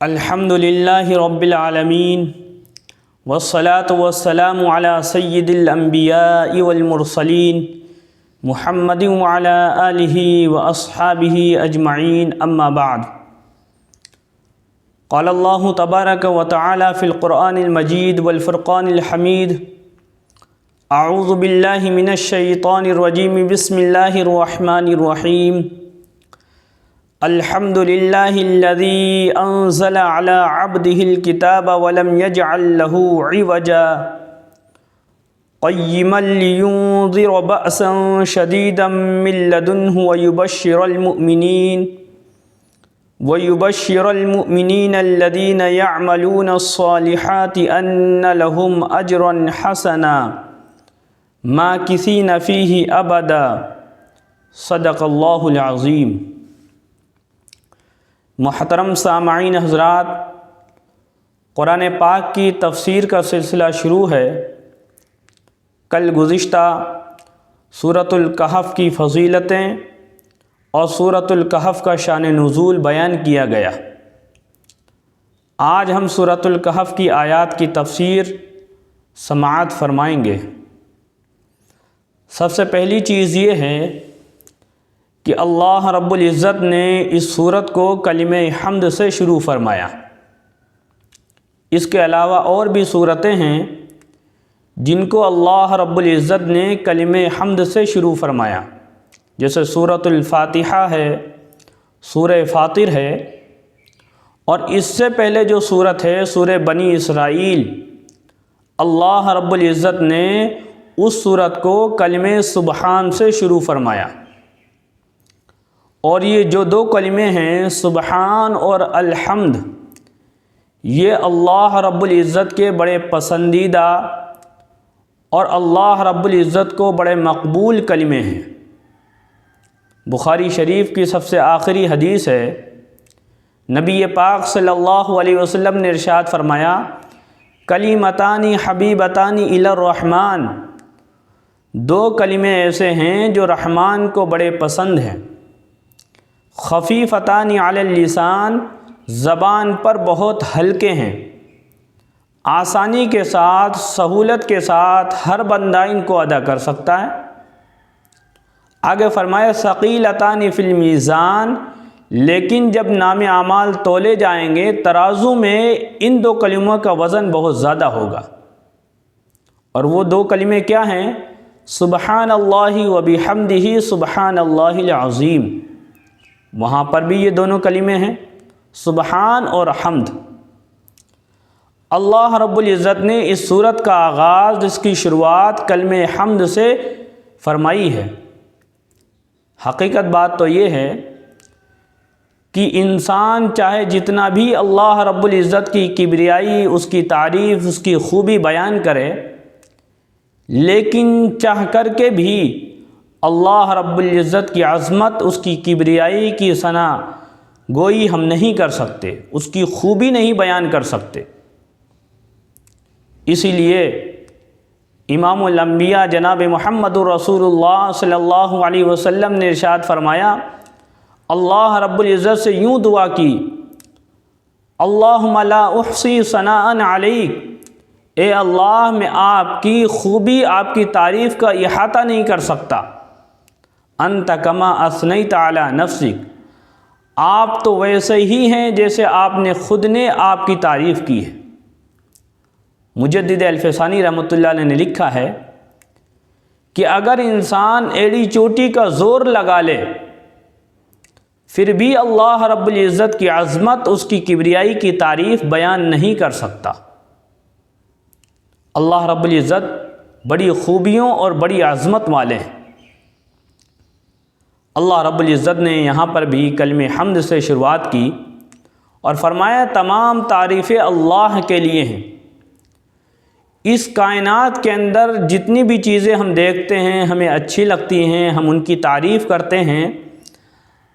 الحمد للہ رب العالمین والصلاة والسلام علی سید الانبیاء والمرسلین محمد وعلی آلہ واصحابہ اجمعین اما بعد قال اللہ تبارک وتعالی فی القرآن المجید والفرقان الحمید اعوذ باللہ من الشیطان الرجیم بسم اللہ الرحمن الرحیم الحمد للہ الذی انزل علی عبده الکتاب ولم یجعل له عوجا قیما لینذر بأسا شدیدا من لدنہ ویبشر المؤمنین الذین یعملون الصالحات ان لهم اجرا حسنا ماکثین فیہ ابدا صدق اللہ العظیم۔ محترم سامعین حضرات، قرآن پاک کی تفسیر کا سلسلہ شروع ہے۔ کل گزشتہ سورۃ الکہف کی فضیلتیں اور سورۃ الکہف کا شان نزول بیان کیا گیا۔ آج ہم سورۃ الکہف کی آیات کی تفسیر سماعت فرمائیں گے۔ سب سے پہلی چیز یہ ہے کہ اللہ رب العزت نے اس سورت کو کلمہ حمد سے شروع فرمایا۔ اس کے علاوہ اور بھی سورتیں ہیں جن کو اللہ رب العزت نے کلمہ حمد سے شروع فرمایا، جیسے سورۃ الفاتحہ ہے، سورہ فاطر ہے، اور اس سے پہلے جو سورت ہے سورہ بنی اسرائیل، اللہ رب العزت نے اس سورت کو کلمہ سبحان سے شروع فرمایا۔ اور یہ جو دو کلمے ہیں سبحان اور الحمد، یہ اللہ رب العزت کے بڑے پسندیدہ اور اللہ رب العزت کو بڑے مقبول کلمے ہیں۔ بخاری شریف کی سب سے آخری حدیث ہے، نبی پاک صلی اللہ علیہ وسلم نے ارشاد فرمایا، کلمتان حبیبتان الی الرحمن، دو کلمے ایسے ہیں جو رحمان کو بڑے پسند ہیں، خفیفتان علی اللسان، زبان پر بہت ہلکے ہیں، آسانی کے ساتھ سہولت کے ساتھ ہر بندہ ان کو ادا کر سکتا ہے۔ آگے فرمایا ثقیلتان فی المیزان، لیکن جب نام اعمال تولے جائیں گے ترازو میں ان دو کلموں کا وزن بہت زیادہ ہوگا۔ اور وہ دو کلمے کیا ہیں؟ سبحان اللہ و بحمدہ سبحان اللہ العظیم۔ وہاں پر بھی یہ دونوں کلمے ہیں، سبحان اور حمد۔ اللہ رب العزت نے اس سورت کا آغاز، اس کی شروعات کلمہ حمد سے فرمائی ہے۔ حقیقت بات تو یہ ہے کہ انسان چاہے جتنا بھی اللہ رب العزت کی کبریائی، اس کی تعریف، اس کی خوبی بیان کرے، لیکن چاہ کر کے بھی اللہ رب العزت کی عظمت، اس کی کبریائی کی ثنا گوئی ہم نہیں کر سکتے، اس کی خوبی نہیں بیان کر سکتے۔ اسی لیے امام الانبیاء جناب محمد رسول اللہ صلی اللہ علیہ وسلم نے ارشاد فرمایا، اللہ رب العزت سے یوں دعا کی، اللہم لا احصی ثناء علیک، اے اللہ میں آپ کی خوبی، آپ کی تعریف کا احاطہ نہیں کر سکتا، انت کما اثنیت علی نفسک، آپ تو ویسے ہی ہیں جیسے آپ نے خود نے آپ کی تعریف کی ہے۔ مجدد الفسانی رحمۃ اللہ علیہ نے لکھا ہے کہ اگر انسان ایڑی چوٹی کا زور لگا لے پھر بھی اللہ رب العزت کی عظمت، اس کی کبریائی کی تعریف بیان نہیں کر سکتا۔ اللہ رب العزت بڑی خوبیوں اور بڑی عظمت والے ہیں۔ اللہ رب العزت نے یہاں پر بھی کلمہ حمد سے شروعات کی اور فرمایا تمام تعریفیں اللہ کے لیے ہیں۔ اس کائنات کے اندر جتنی بھی چیزیں ہم دیکھتے ہیں، ہمیں اچھی لگتی ہیں، ہم ان کی تعریف کرتے ہیں،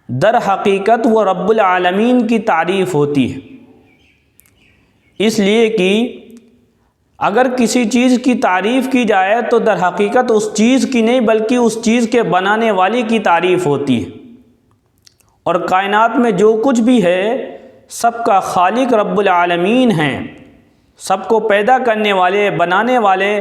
در حقیقت وہ رب العالمین کی تعریف ہوتی ہے۔ اس لیے کہ اگر کسی چیز کی تعریف کی جائے تو در حقیقت اس چیز کی نہیں بلکہ اس چیز کے بنانے والی کی تعریف ہوتی ہے۔ اور کائنات میں جو کچھ بھی ہے سب کا خالق رب العالمین ہیں، سب کو پیدا کرنے والے بنانے والے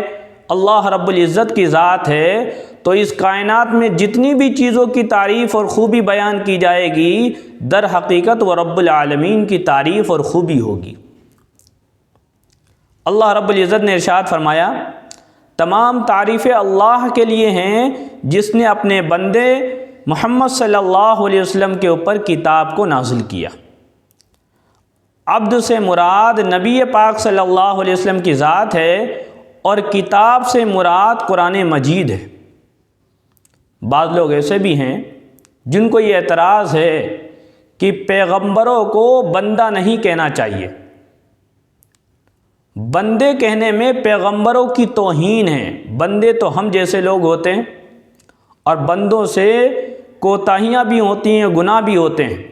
اللہ رب العزت کی ذات ہے، تو اس کائنات میں جتنی بھی چیزوں کی تعریف اور خوبی بیان کی جائے گی در حقیقت وہ رب العالمین کی تعریف اور خوبی ہوگی۔ اللہ رب العزت نے ارشاد فرمایا، تمام تعریفیں اللہ کے لیے ہیں جس نے اپنے بندے محمد صلی اللہ علیہ وسلم کے اوپر کتاب کو نازل کیا۔ عبد سے مراد نبی پاک صلی اللہ علیہ وسلم کی ذات ہے، اور کتاب سے مراد قرآن مجید ہے۔ بعض لوگ ایسے بھی ہیں جن کو یہ اعتراض ہے کہ پیغمبروں کو بندہ نہیں کہنا چاہیے، بندے کہنے میں پیغمبروں کی توہین ہے۔ بندے تو ہم جیسے لوگ ہوتے ہیں، اور بندوں سے کوتاہیاں بھی ہوتی ہیں، گناہ بھی ہوتے ہیں۔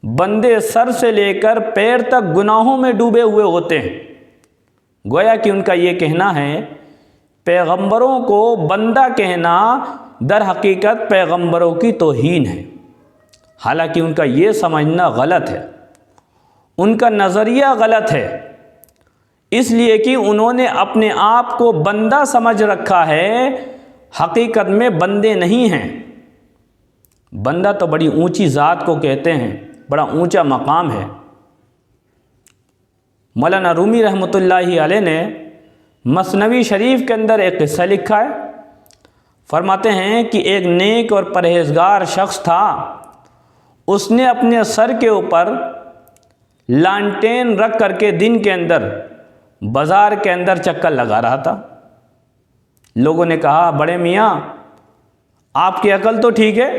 بندے سر سے لے کر پیر تک گناہوں میں ڈوبے ہوئے ہوتے ہیں۔ گویا کہ ان کا یہ کہنا ہے پیغمبروں کو بندہ کہنا در حقیقت پیغمبروں کی توہین ہے، حالانکہ ان کا یہ سمجھنا غلط ہے، ان کا نظریہ غلط ہے، اس لیے کہ انہوں نے اپنے آپ کو بندہ سمجھ رکھا ہے، حقیقت میں بندے نہیں ہیں۔ بندہ تو بڑی اونچی ذات کو کہتے ہیں، بڑا اونچا مقام ہے۔ مولانا رومی رحمۃ اللہ علیہ نے مثنوی شریف کے اندر ایک قصہ لکھا ہے۔ فرماتے ہیں کہ ایک نیک اور پرہیزگار شخص تھا، اس نے اپنے سر کے اوپر لانٹین رکھ کر کے دن کے اندر بازار کے اندر چکر لگا رہا تھا۔ لوگوں نے کہا، بڑے میاں آپ کی عقل تو ٹھیک ہے،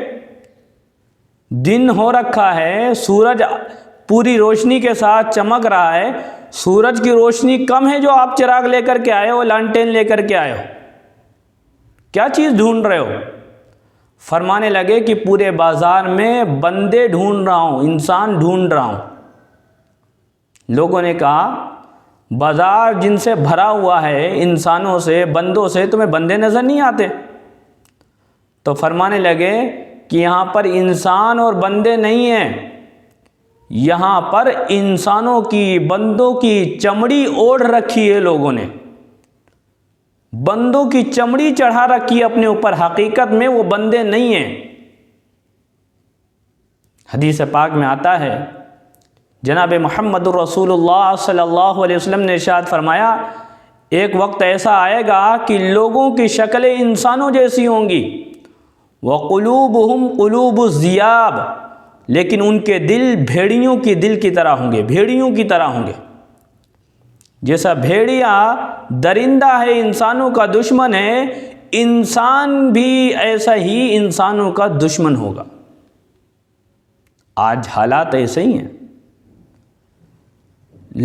دن ہو رکھا ہے، سورج پوری روشنی کے ساتھ چمک رہا ہے، سورج کی روشنی کم ہے جو آپ چراغ لے کر کے آئے ہو، لانٹین لے کر کے آئے ہو، کیا چیز ڈھونڈ رہے ہو؟ فرمانے لگے کہ پورے بازار میں بندے ڈھونڈ رہا ہوں، انسان ڈھونڈ رہا ہوں۔ لوگوں نے کہا، بازار جن سے بھرا ہوا ہے، انسانوں سے، بندوں سے، تمہیں بندے نظر نہیں آتے؟ تو فرمانے لگے کہ یہاں پر انسان اور بندے نہیں ہیں، یہاں پر انسانوں کی، بندوں کی چمڑی اوڑھ رکھی ہے لوگوں نے، بندوں کی چمڑی چڑھا رکھی ہے اپنے اوپر، حقیقت میں وہ بندے نہیں ہیں۔ حدیث پاک میں آتا ہے، جناب محمد الرسول اللہ صلی اللہ علیہ وسلم نے ارشاد فرمایا، ایک وقت ایسا آئے گا کہ لوگوں کی شکلیں انسانوں جیسی ہوں گی، وَقُلُوبُهُمْ قُلُوبُ الذِّئَابِ، لیکن ان کے دل بھیڑیوں کی دل کی طرح ہوں گے، بھیڑیوں کی طرح ہوں گے۔ جیسا بھیڑیا درندہ ہے، انسانوں کا دشمن ہے، انسان بھی ایسا ہی انسانوں کا دشمن ہوگا۔ آج حالات ایسے ہی ہیں۔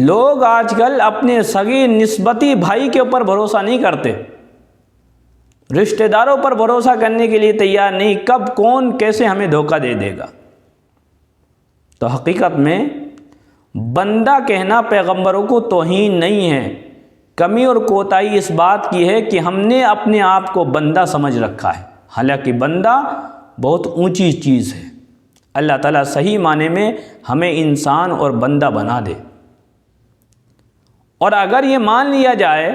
لوگ آج کل اپنے سگے نسبتی بھائی کے اوپر بھروسہ نہیں کرتے، رشتہ داروں پر بھروسہ کرنے کے لیے تیار نہیں، کب کون کیسے ہمیں دھوکہ دے دے گا۔ تو حقیقت میں بندہ کہنا پیغمبروں کو توہین نہیں ہے، کمی اور کوتاہی اس بات کی ہے کہ ہم نے اپنے آپ کو بندہ سمجھ رکھا ہے، حالانکہ بندہ بہت اونچی چیز ہے۔ اللہ تعالیٰ صحیح معنی میں ہمیں انسان اور بندہ بنا دے۔ اور اگر یہ مان لیا جائے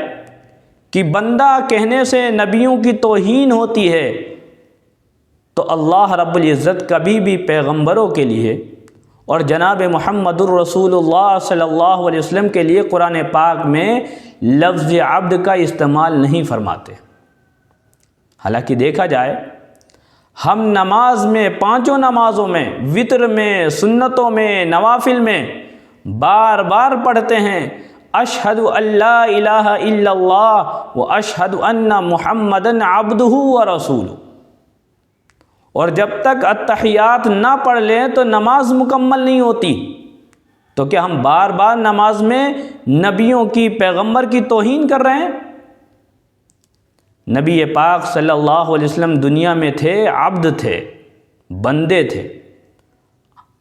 کہ بندہ کہنے سے نبیوں کی توہین ہوتی ہے، تو اللہ رب العزت کبھی بھی پیغمبروں کے لیے اور جناب محمد الرسول اللہ صلی اللہ علیہ وسلم کے لیے قرآن پاک میں لفظ عبد کا استعمال نہیں فرماتے۔ حالانکہ دیکھا جائے، ہم نماز میں، پانچوں نمازوں میں، وتر میں، سنتوں میں، نوافل میں بار بار پڑھتے ہیں، اشہد ان لا الہ الا اللہ و اشہد ان محمدن عبدہ و رسولہ، اور جب تک اتحیات نہ پڑھ لیں تو نماز مکمل نہیں ہوتی۔ تو کیا ہم بار بار نماز میں نبیوں کی، پیغمبر کی توہین کر رہے ہیں؟ نبی پاک صلی اللہ علیہ وسلم دنیا میں تھے، عبد تھے، بندے تھے۔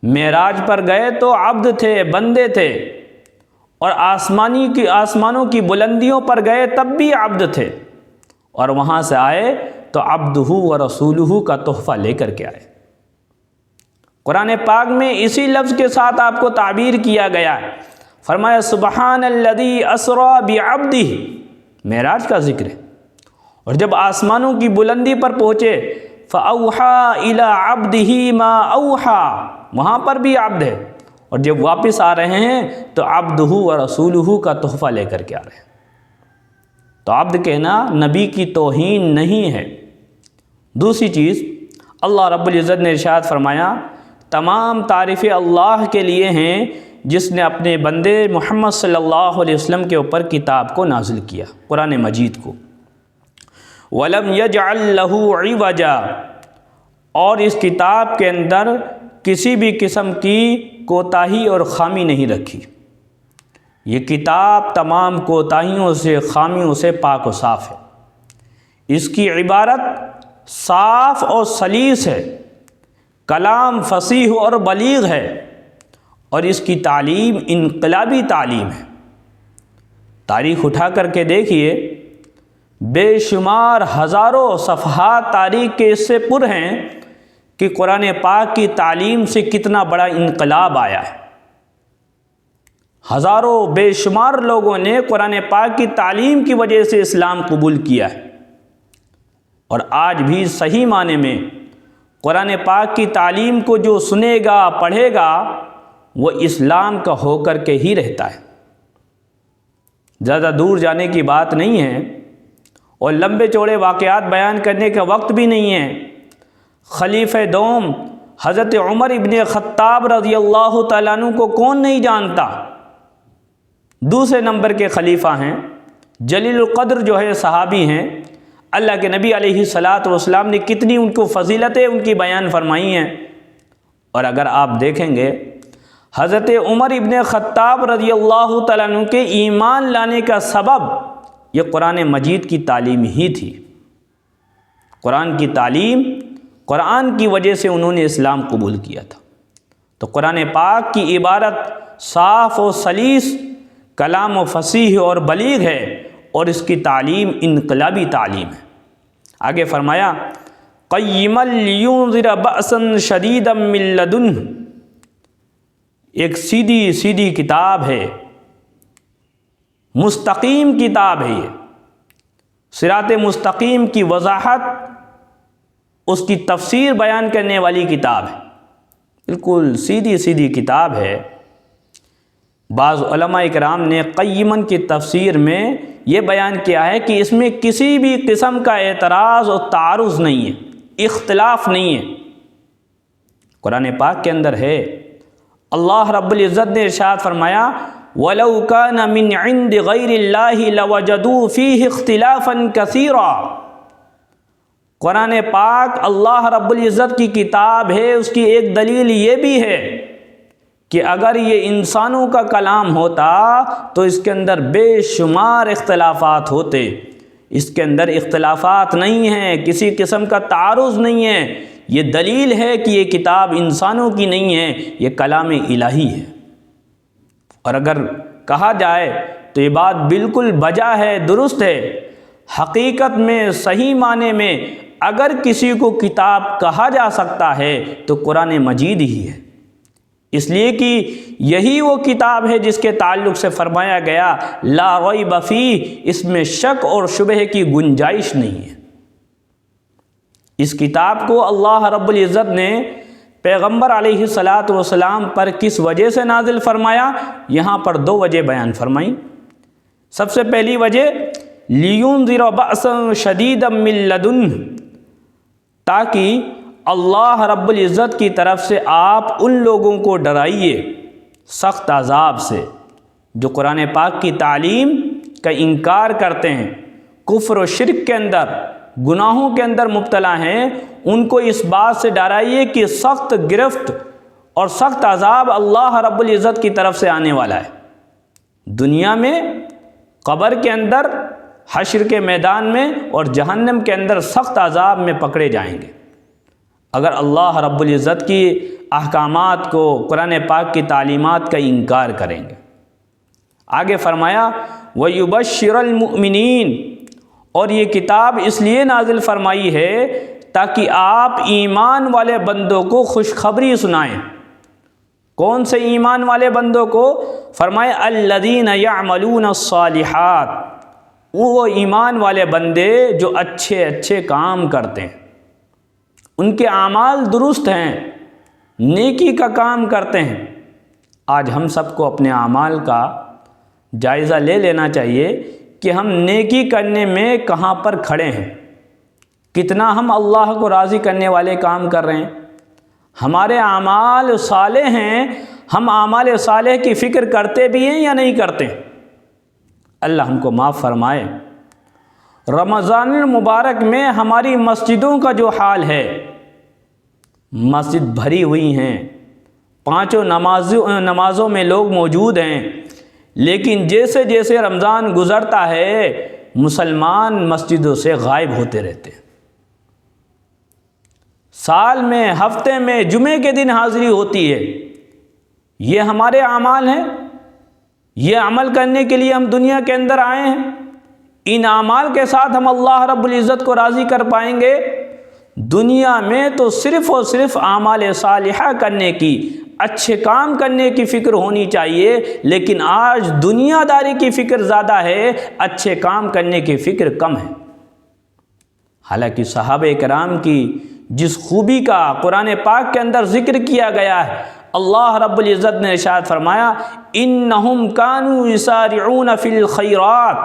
معراج پر گئے تو عبد تھے، بندے تھے، اور آسمانوں کی بلندیوں پر گئے تب بھی عبد تھے، اور وہاں سے آئے تو عبدہ و رسولہ کا تحفہ لے کر کے آئے۔ قرآن پاک میں اسی لفظ کے ساتھ آپ کو تعبیر کیا گیا ہے۔ فرمایا سبحان الذی اسری بعبدہ، معراج کا ذکر ہے۔ اور جب آسمانوں کی بلندی پر پہنچے فَأَوْحَى إِلَىٰ عَبْدِهِ مَا أَوْحَىٰ، وہاں پر بھی عبد ہے، اور جب واپس آ رہے ہیں تو عبدہ و رسولہ کا تحفہ لے کر کے آ رہے ہیں۔ تو عبد کہنا نبی کی توہین نہیں ہے۔ دوسری چیز، اللہ رب العزت نے ارشاد فرمایا تمام تعریفیں اللہ کے لیے ہیں جس نے اپنے بندے محمد صلی اللہ علیہ وسلم کے اوپر کتاب کو نازل کیا، قرآن مجید کو۔ وَلَمْ يَجْعَلْ لَهُ عِوَجًا، اور اس کتاب کے اندر کسی بھی قسم کی کوتاہی اور خامی نہیں رکھی۔ یہ کتاب تمام کوتاہیوں سے، خامیوں سے پاک و صاف ہے۔ اس کی عبارت صاف اور سلیس ہے، کلام فصیح اور بلیغ ہے، اور اس کی تعلیم انقلابی تعلیم ہے۔ تاریخ اٹھا کر کے دیکھیے، بے شمار ہزاروں صفحات تاریخ کے اس سے پر ہیں کہ قرآن پاک کی تعلیم سے کتنا بڑا انقلاب آیا ہے۔ ہزاروں بے شمار لوگوں نے قرآن پاک کی تعلیم کی وجہ سے اسلام قبول کیا ہے، اور آج بھی صحیح معنی میں قرآن پاک کی تعلیم کو جو سنے گا، پڑھے گا، وہ اسلام کا ہو کر کے ہی رہتا ہے۔ زیادہ دور جانے کی بات نہیں ہے، اور لمبے چوڑے واقعات بیان کرنے کا وقت بھی نہیں ہے۔ خلیفہ دوم حضرت عمر ابن خطاب رضی اللہ تعالیٰ عنہ کو کون نہیں جانتا؟ دوسرے نمبر کے خلیفہ ہیں، جلیل القدر جو ہے صحابی ہیں، اللہ کے نبی علیہ الصلاۃ والسلام نے کتنی ان کو فضیلتیں ان کی بیان فرمائی ہیں۔ اور اگر آپ دیکھیں گے حضرت عمر ابن خطاب رضی اللہ تعالیٰ عنہ کے ایمان لانے کا سبب یہ قرآن مجید کی تعلیم ہی تھی۔ قرآن کی تعلیم، قرآن کی وجہ سے انہوں نے اسلام قبول کیا تھا۔ تو قرآن پاک کی عبارت صاف و سلیس، کلام و فصیح اور بلیغ ہے، اور اس کی تعلیم انقلابی تعلیم ہے۔ آگے فرمایا قیما لینذر بأسا شدیدا من لدنہ، ایک سیدھی سیدھی کتاب ہے، مستقیم کتاب ہے، یہ صراط مستقیم کی وضاحت، اس کی تفسیر بیان کرنے والی کتاب ہے، بالکل سیدھی سیدھی کتاب ہے۔ بعض علماء کرام نے قیمن کی تفسیر میں یہ بیان کیا ہے کہ اس میں کسی بھی قسم کا اعتراض اور تعارض نہیں ہے، اختلاف نہیں ہے، قرآن پاک کے اندر ہے۔ اللہ رب العزت نے ارشاد فرمایا وَلَوْ كَانَ مِنْ عِنْدِ غَيْرِ اللَّهِ لَوَجَدُوا فِيهِ اخْتِلَافًا كَثِيرًا، قرآن پاک اللہ رب العزت کی کتاب ہے۔ اس کی ایک دلیل یہ بھی ہے کہ اگر یہ انسانوں کا کلام ہوتا تو اس کے اندر بے شمار اختلافات ہوتے۔ اس کے اندر اختلافات نہیں ہیں، کسی قسم کا تعارض نہیں ہے۔ یہ دلیل ہے کہ یہ کتاب انسانوں کی نہیں ہے، یہ کلام الہی ہے۔ اور اگر کہا جائے تو یہ بات بالکل بجا ہے، درست ہے۔ حقیقت میں، صحیح معنی میں اگر کسی کو کتاب کہا جا سکتا ہے تو قرآن مجید ہی ہے، اس لیے کہ یہی وہ کتاب ہے جس کے تعلق سے فرمایا گیا لا ریب فیہ، اس میں شک اور شبہ کی گنجائش نہیں ہے۔ اس کتاب کو اللہ رب العزت نے پیغمبر علیہ الصلاۃ والسلام پر کس وجہ سے نازل فرمایا؟ یہاں پر دو وجہ بیان فرمائیں۔ سب سے پہلی وجہ لینذر بأسا شدیدا من لدنہ، تاکہ اللہ رب العزت کی طرف سے آپ ان لوگوں کو ڈرائیے سخت عذاب سے جو قرآن پاک کی تعلیم کا انکار کرتے ہیں، کفر و شرک کے اندر، گناہوں کے اندر مبتلا ہیں۔ ان کو اس بات سے ڈرائیے کہ سخت گرفت اور سخت عذاب اللہ رب العزت کی طرف سے آنے والا ہے، دنیا میں، قبر کے اندر، حشر کے میدان میں، اور جہنم کے اندر سخت عذاب میں پکڑے جائیں گے اگر اللہ رب العزت کی احکامات کو، قرآن پاک کی تعلیمات کا انکار کریں گے۔ آگے فرمایا وَيُبَشِّرَ الْمُؤْمِنِينَ، اور یہ کتاب اس لیے نازل فرمائی ہے تاکہ آپ ایمان والے بندوں کو خوشخبری سنائیں۔ کون سے ایمان والے بندوں کو؟ فرمائے الذین یعملون الصالحات، وہ ایمان والے بندے جو اچھے اچھے کام کرتے ہیں، ان کے اعمال درست ہیں، نیکی کا کام کرتے ہیں۔ آج ہم سب کو اپنے اعمال کا جائزہ لے لینا چاہیے کہ ہم نیکی کرنے میں کہاں پر کھڑے ہیں، کتنا ہم اللہ کو راضی کرنے والے کام کر رہے ہیں، ہمارے اعمال صالح ہیں، ہم اعمال صالح کی فکر کرتے بھی ہیں یا نہیں کرتے؟ اللہ ہم کو معاف فرمائے۔ رمضان المبارک میں ہماری مسجدوں کا جو حال ہے، مسجد بھری ہوئی ہیں، پانچوں نمازوں میں لوگ موجود ہیں، لیکن جیسے جیسے رمضان گزرتا ہے مسلمان مسجدوں سے غائب ہوتے رہتے ہیں۔ سال میں، ہفتے میں، جمعے کے دن حاضری ہوتی ہے۔ یہ ہمارے اعمال ہیں، یہ عمل کرنے کے لیے ہم دنیا کے اندر آئے ہیں۔ ان اعمال کے ساتھ ہم اللہ رب العزت کو راضی کر پائیں گے؟ دنیا میں تو صرف اور صرف اعمال صالحہ کرنے کی، اچھے کام کرنے کی فکر ہونی چاہیے، لیکن آج دنیا داری کی فکر زیادہ ہے، اچھے کام کرنے کی فکر کم ہے۔ حالانکہ صحابہ کرام کی جس خوبی کا قرآن پاک کے اندر ذکر کیا گیا ہے، اللہ رب العزت نے ارشاد فرمایا انہم کانوا یسارعون فی الخیرات،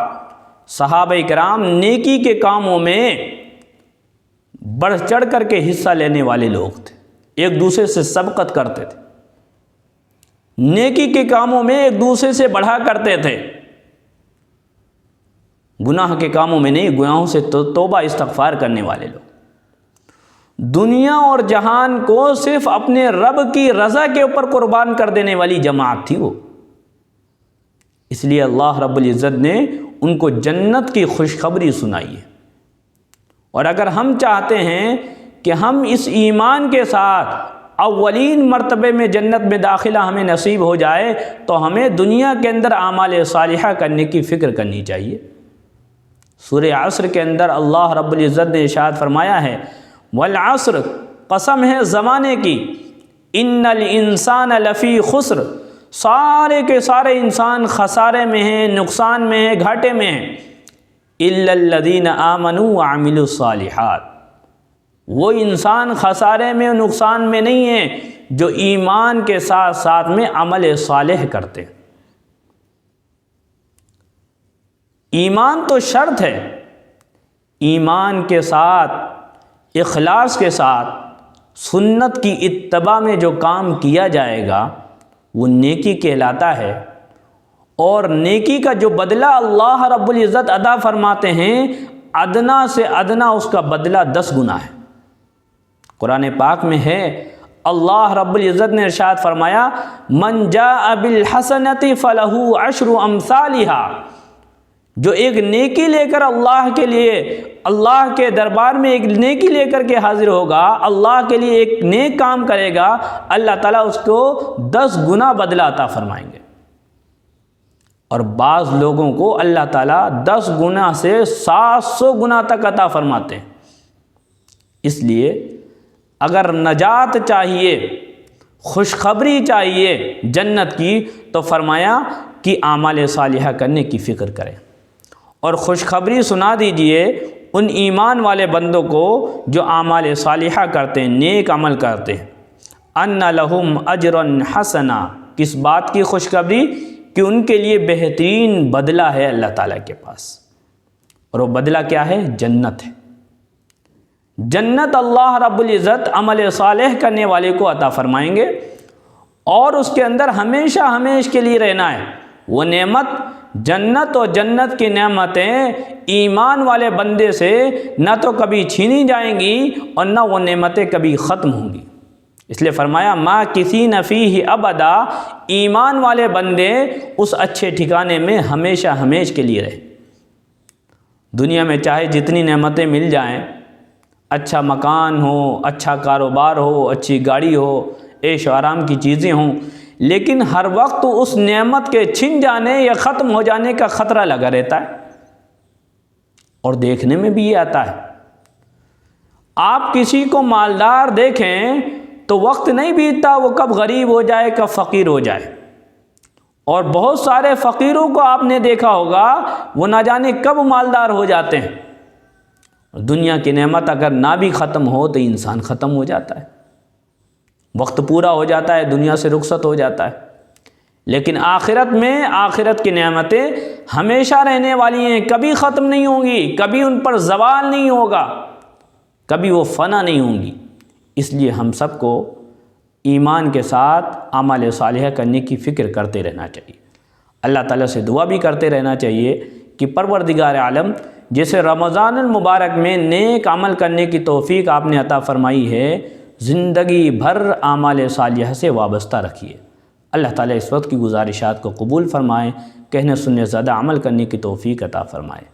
صحابہ کرام نیکی کے کاموں میں بڑھ چڑھ کر کے حصہ لینے والے لوگ تھے، ایک دوسرے سے سبقت کرتے تھے، نیکی کے کاموں میں ایک دوسرے سے بڑھا کرتے تھے، گناہ کے کاموں میں نہیں، گناہوں سے توبہ استغفار کرنے والے لوگ۔ دنیا اور جہان کو صرف اپنے رب کی رضا کے اوپر قربان کر دینے والی جماعت تھی وہ۔ اس لیے اللہ رب العزت نے ان کو جنت کی خوشخبری سنائی ہے۔ اور اگر ہم چاہتے ہیں کہ ہم اس ایمان کے ساتھ اولین مرتبے میں جنت میں داخلہ ہمیں نصیب ہو جائے تو ہمیں دنیا کے اندر اعمال صالحہ کرنے کی فکر کرنی چاہیے۔ سورہ عصر کے اندر اللہ رب العزت نے ارشاد فرمایا ہے والعصر، قسم ہے زمانے کی، ان الانسان لفی خسر، سارے کے سارے انسان خسارے میں ہیں، نقصان میں ہیں، گھاٹے میں ہیں، الا الذین آمنوا وعملوا الصالحات، وہ انسان خسارے میں، نقصان میں نہیں ہیں جو ایمان کے ساتھ ساتھ میں عمل صالح کرتے ہیں۔ ایمان تو شرط ہے، ایمان کے ساتھ، اخلاص کے ساتھ، سنت کی اتباع میں جو کام کیا جائے گا وہ نیکی کہلاتا ہے، اور نیکی کا جو بدلہ اللہ رب العزت ادا فرماتے ہیں، ادنا سے ادنا اس کا بدلہ 10 گنا ہے۔ قرآن پاک میں ہے، اللہ رب العزت نے ارشاد فرمایا من جاء بالحسنۃ فلہ عشر امثالها، جو ایک نیکی لے کر اللہ کے لیے، اللہ کے دربار میں ایک نیکی لے کر کے حاضر ہوگا، اللہ کے لیے ایک نیک کام کرے گا، اللہ تعالیٰ اس کو 10 گنا بدلہ عطا فرمائیں گے۔ اور بعض لوگوں کو اللہ تعالیٰ 10 گنا سے 700 گنا تک عطا فرماتے ہیں۔ اس لیے اگر نجات چاہیے، خوشخبری چاہیے جنت کی، تو فرمایا کہ اعمال صالحہ کرنے کی فکر کریں، اور خوشخبری سنا دیجئے ان ایمان والے بندوں کو جو اعمال صالحہ کرتے ہیں، نیک عمل کرتے ہیں، ان لہم اجرا حسنا، کس بات کی خوشخبری؟ کہ ان کے لیے بہترین بدلہ ہے اللہ تعالیٰ کے پاس، اور وہ بدلہ کیا ہے؟ جنت ہے۔ جنت اللہ رب العزت عمل صالح کرنے والے کو عطا فرمائیں گے، اور اس کے اندر ہمیشہ ہمیشہ کے لیے رہنا ہے۔ وہ نعمت، جنت اور جنت کی نعمتیں ایمان والے بندے سے نہ تو کبھی چھینی جائیں گی اور نہ وہ نعمتیں کبھی ختم ہوں گی۔ اس لیے فرمایا ما کسی فیہ ابدا، ایمان والے بندے اس اچھے ٹھکانے میں ہمیشہ ہمیشہ کے لیے رہے۔ دنیا میں چاہے جتنی نعمتیں مل جائیں، اچھا مکان ہو، اچھا کاروبار ہو، اچھی گاڑی ہو، عیش و آرام کی چیزیں ہوں، لیکن ہر وقت اس نعمت کے چھن جانے یا ختم ہو جانے کا خطرہ لگا رہتا ہے، اور دیکھنے میں بھی یہ آتا ہے۔ آپ کسی کو مالدار دیکھیں تو وقت نہیں بیتتا وہ کب غریب ہو جائے کب فقیر ہو جائے، اور بہت سارے فقیروں کو آپ نے دیکھا ہوگا وہ نہ جانے کب مالدار ہو جاتے ہیں۔ دنیا کی نعمت اگر نہ بھی ختم ہو تو انسان ختم ہو جاتا ہے، وقت پورا ہو جاتا ہے، دنیا سے رخصت ہو جاتا ہے، لیکن آخرت میں آخرت کی نعمتیں ہمیشہ رہنے والی ہیں، کبھی ختم نہیں ہوں گی، کبھی ان پر زوال نہیں ہوگا، کبھی وہ فنا نہیں ہوں گی۔ اس لیے ہم سب کو ایمان کے ساتھ اعمال صالحہ کرنے کی فکر کرتے رہنا چاہیے، اللہ تعالیٰ سے دعا بھی کرتے رہنا چاہیے کہ پروردگار عالم جسے رمضان المبارک میں نیک عمل کرنے کی توفیق آپ نے عطا فرمائی ہے، زندگی بھر اعمال صالحہ سے وابستہ رکھیے۔ اللہ تعالیٰ اس وقت کی گزارشات کو قبول فرمائے، کہنے سننے زیادہ عمل کرنے کی توفیق عطا فرمائے۔